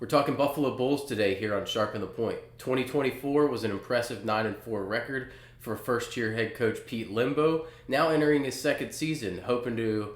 We're talking Buffalo Bulls today here on Sharpen the Point. 2024 was an impressive 9-4 record for first-year head coach Pete Limbo, now entering his second season, hoping to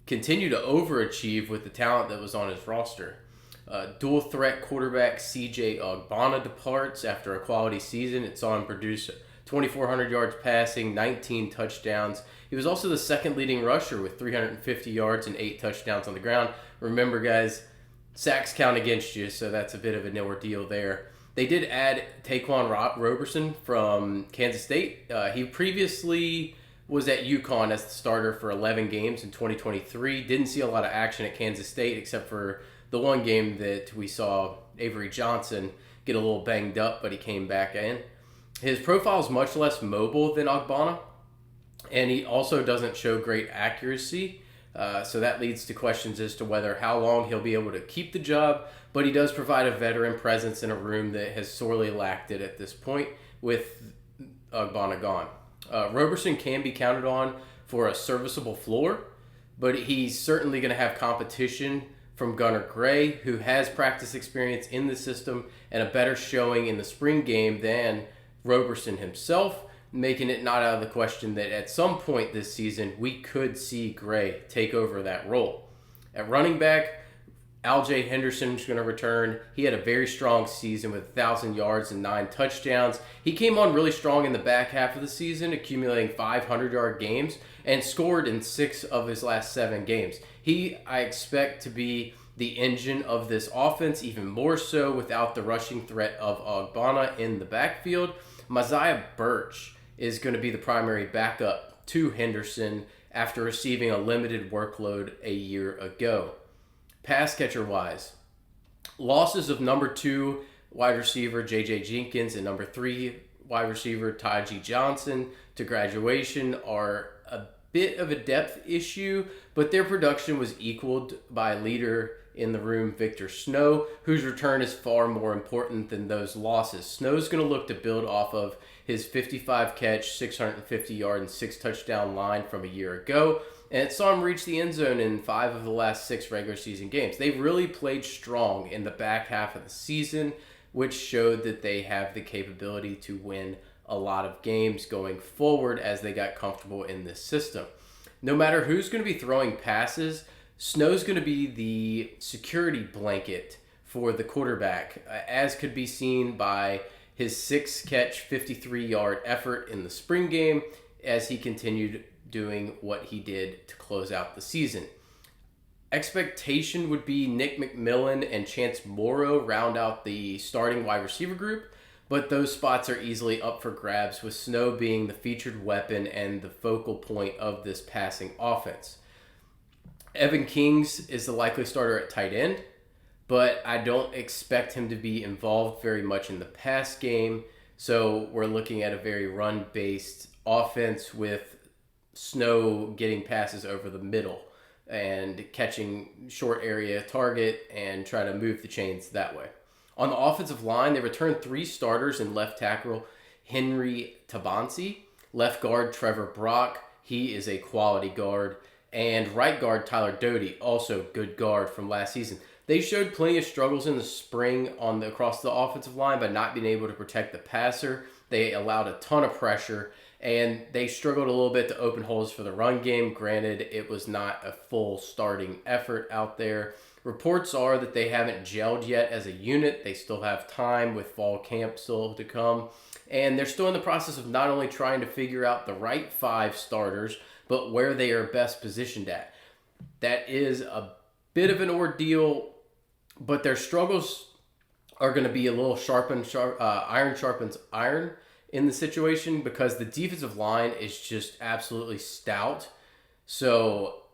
continue to overachieve with the talent that was on his roster. Dual threat quarterback CJ Ogbonna departs after a quality season. It saw him produce 2,400 yards passing, 19 touchdowns. He was also the second leading rusher with 350 yards and 8 touchdowns on the ground. Remember, guys, sacks count against you, so that's a bit of an ordeal there. They did add Taquan Roberson from Kansas State. He previously was at UConn as the starter for 11 games in 2023. Didn't see a lot of action at Kansas State except for the one game that we saw Avery Johnson get a little banged up, but he came back in. His profile is much less mobile than Ogbonna, and he also doesn't show great accuracy. So that leads to questions as to how long he'll be able to keep the job, but he does provide a veteran presence in a room that has sorely lacked it at this point with Ogbonna gone. Roberson can be counted on for a serviceable floor, but he's certainly going to have competition from Gunnar Gray, who has practice experience in the system and a better showing in the spring game than Roberson himself, making it not out of the question that at some point this season we could see Gray take over that role. At running back, Al-Jay Henderson is going to return. He had a very strong season with 1,000 yards and 9 touchdowns. He came on really strong in the back half of the season, accumulating 500-yard games and scored in 6 of his last 7 games. I expect to be the engine of this offense, even more so without the rushing threat of Ogbonna in the backfield. Mosiah Birch is going to be the primary backup to Henderson after receiving a limited workload a year ago. Pass catcher-wise, losses of number 2 wide receiver J.J. Jenkins and number 3 wide receiver Taji Johnson to graduation are a bit of a depth issue, but their production was equaled by leader in the room Victor Snow, whose return is far more important than those losses. Snow's going to look to build off of his 55-catch, 650-yard, and 6-touchdown line from a year ago, and it saw him reach the end zone in 5 of the last 6 regular season games. They really played strong in the back half of the season, which showed that they have the capability to win a lot of games going forward as they got comfortable in this system. No matter who's going to be throwing passes, Snow's going to be the security blanket for the quarterback, as could be seen by his 6-catch, 53-yard effort in the spring game as he continued doing what he did to close out the season. Expectation would be Nick McMillan and Chance Morrow round out the starting wide receiver group, but those spots are easily up for grabs, with Snow being the featured weapon and the focal point of this passing offense. Evan Kings is the likely starter at tight end, but I don't expect him to be involved very much in the pass game, so we're looking at a very run-based offense with Snow getting passes over the middle and catching short area target and try to move the chains that way. On the offensive line, they returned 3 starters in left tackle Henry Tabansi, left guard Trevor Brock, he is a quality guard, and right guard Tyler Doty, also good guard from last season. They showed plenty of struggles in the spring across the offensive line by not being able to protect the passer. They allowed a ton of pressure, and they struggled a little bit to open holes for the run game. Granted, it was not a full starting effort out there. Reports are that they haven't gelled yet as a unit. They still have time with fall camp still to come. And they're still in the process of not only trying to figure out the right 5 starters, but where they are best positioned at. That is a bit of an ordeal, but their struggles are going to be a little iron sharpens iron in the situation, because the defensive line is just absolutely stout. So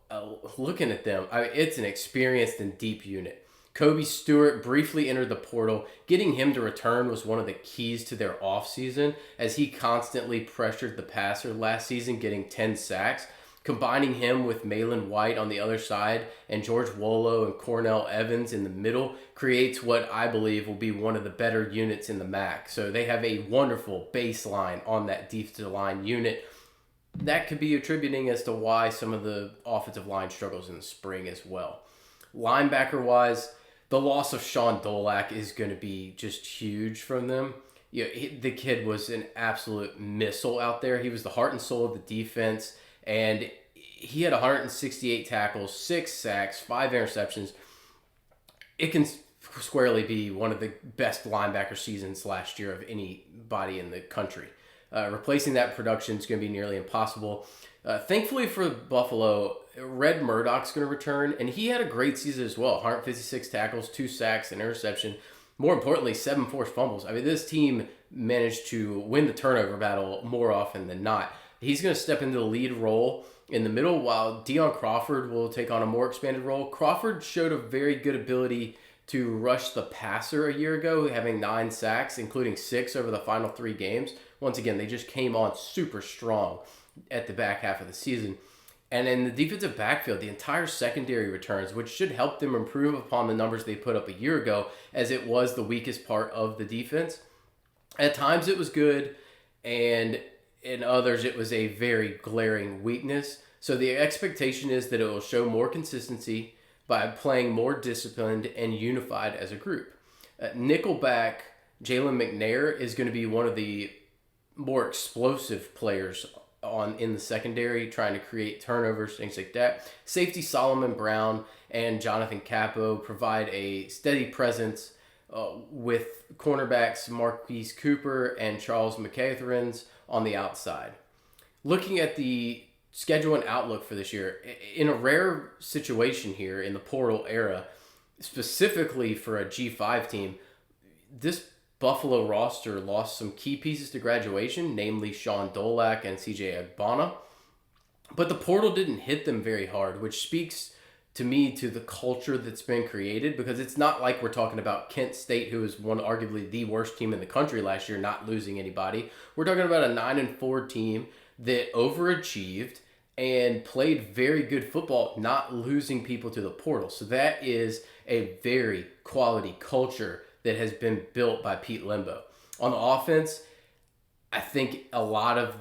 looking at them, it's an experienced and deep unit. Kobe Stewart briefly entered the portal. Getting him to return was one of the keys to their offseason, as he constantly pressured the passer last season, getting 10 sacks. Combining him with Malin White on the other side and George Wolo and Cornell Evans in the middle creates what I believe will be one of the better units in the MAC. So they have a wonderful baseline on that defensive line unit. That could be attributing as to why some of the offensive line struggles in the spring as well. Linebacker-wise, the loss of Sean Dolak is going to be just huge from them. The kid was an absolute missile out there. He was the heart and soul of the defense, and he had 168 tackles, 6 sacks, 5 interceptions. It can squarely be one of the best linebacker seasons last year of anybody in the country. Replacing that production is going to be nearly impossible. Thankfully for Buffalo, Red Murdoch's going to return, and he had a great season as well. 156 tackles, 2 sacks, an interception. More importantly, 7 forced fumbles. I mean, this team managed to win the turnover battle more often than not. He's going to step into the lead role in the middle, while Deion Crawford will take on a more expanded role. Crawford showed a very good ability to rush the passer a year ago, having 9 sacks, including 6 over the final 3 games. Once again, they just came on super strong at the back half of the season. And in the defensive backfield, the entire secondary returns, which should help them improve upon the numbers they put up a year ago, as it was the weakest part of the defense. At times it was good, and in others it was a very glaring weakness. So the expectation is that it will show more consistency by playing more disciplined and unified as a group. Nickelback Jalen McNair is going to be one of the more explosive players in the secondary, trying to create turnovers, things like that. Safety Solomon Brown and Jonathan Capo provide a steady presence with cornerbacks Marquise Cooper and Charles McCatherins on the outside. Looking at the schedule and outlook for this year, in a rare situation here in the portal era, specifically for a G5 team, this Buffalo roster lost some key pieces to graduation, namely Sean Dolak and CJ Agbana. But the portal didn't hit them very hard, which speaks to me to the culture that's been created, because it's not like we're talking about Kent State, who was arguably the worst team in the country last year, not losing anybody. We're talking about a 9-4 team that overachieved and played very good football, not losing people to the portal. So that is a very quality culture that has been built by Pete Lembo. On the offense, I think a lot of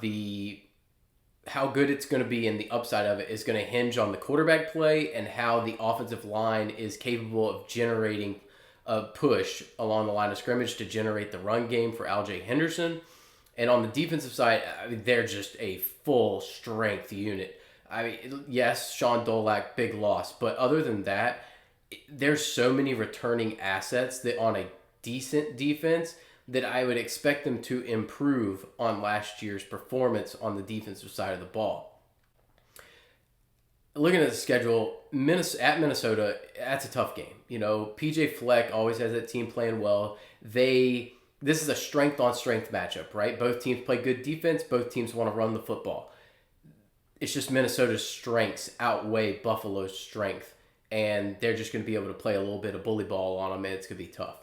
how good it's going to be and the upside of it is going to hinge on the quarterback play and how the offensive line is capable of generating a push along the line of scrimmage to generate the run game for Al-Jay Henderson. And on the defensive side, I mean, they're just a full strength unit. I mean, yes, Sean Dolak, big loss, but other than that, there's so many returning assets that on a decent defense that I would expect them to improve on last year's performance on the defensive side of the ball. Looking at the schedule, at Minnesota, that's a tough game. PJ Fleck always has that team playing well. This is a strength-on-strength matchup, right? Both teams play good defense. Both teams want to run the football. It's just Minnesota's strengths outweigh Buffalo's strength, and they're just going to be able to play a little bit of bully ball on them, and it's going to be tough.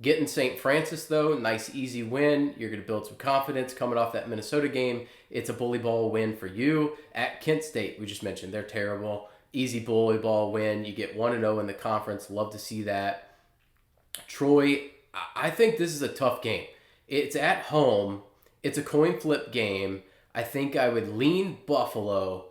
Getting St. Francis, though, nice, easy win. You're going to build some confidence coming off that Minnesota game. It's a bully ball win for you. At Kent State, we just mentioned, they're terrible. Easy bully ball win. You get 1-0 in the conference. Love to see that. Troy, I think this is a tough game. It's at home. It's a coin flip game. I think I would lean Buffalo,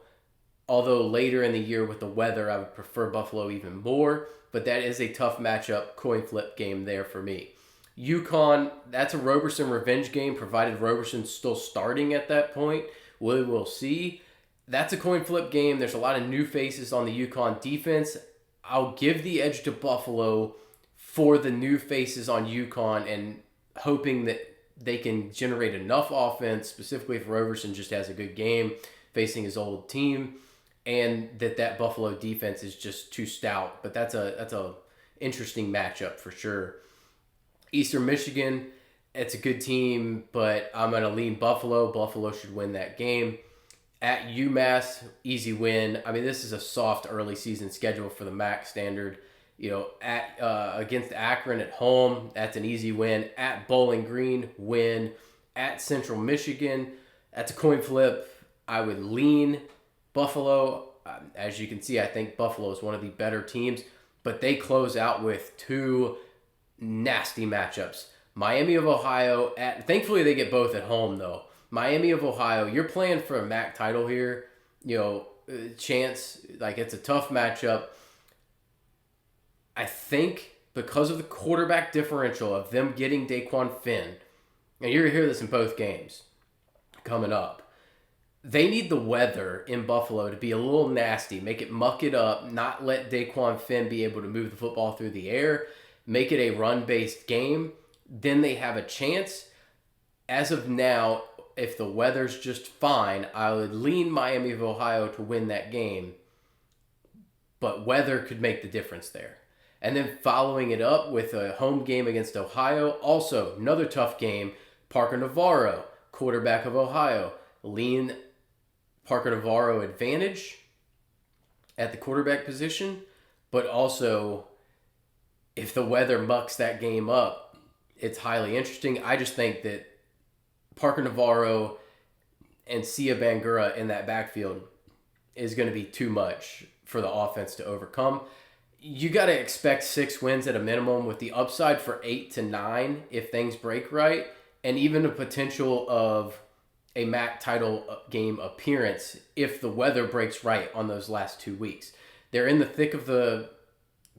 although later in the year with the weather, I would prefer Buffalo even more. But that is a tough matchup, coin flip game there for me. UConn, that's a Roberson revenge game, provided Roberson's still starting at that point. We'll see. That's a coin flip game. There's a lot of new faces on the UConn defense. I'll give the edge to Buffalo for the new faces on UConn and hoping that they can generate enough offense, specifically if Roberson just has a good game facing his old team, and that Buffalo defense is just too stout. But that's a interesting matchup for sure. Eastern Michigan, it's a good team, but I'm going to lean Buffalo. Buffalo should win that game. At UMass, easy win. I mean, this is a soft early season schedule for the MAC standard. Against Akron at home, that's an easy win. At Bowling Green, win. At Central Michigan, that's a coin flip. I would lean Buffalo. As you can see, I think Buffalo is one of the better teams, but they close out with 2 nasty matchups. Miami of Ohio, thankfully they get both at home though. Miami of Ohio, you're playing for a MAC title here. Chance, it's a tough matchup. I think because of the quarterback differential of them getting Daquan Finn, and you're going to hear this in both games coming up, they need the weather in Buffalo to be a little nasty, make it muck it up, not let Daquan Finn be able to move the football through the air, make it a run-based game. Then they have a chance. As of now, if the weather's just fine, I would lean Miami of Ohio to win that game. But weather could make the difference there. And then following it up with a home game against Ohio. Also, another tough game. Parker Navarro, quarterback of Ohio. Lean Parker Navarro advantage at the quarterback position. But also, if the weather mucks that game up, it's highly interesting. I just think that Parker Navarro and Sia Bangura in that backfield is going to be too much for the offense to overcome. You got to expect 6 wins at a minimum, with the upside for 8 to 9 if things break right, and even the potential of a MAC title game appearance if the weather breaks right on those last 2 weeks. They're in the thick of the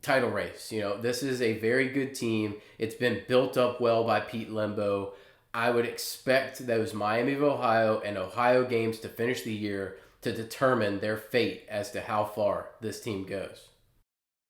title race. This is a very good team. It's been built up well by Pete Lembo. I would expect those Miami of Ohio and Ohio games to finish the year to determine their fate as to how far this team goes.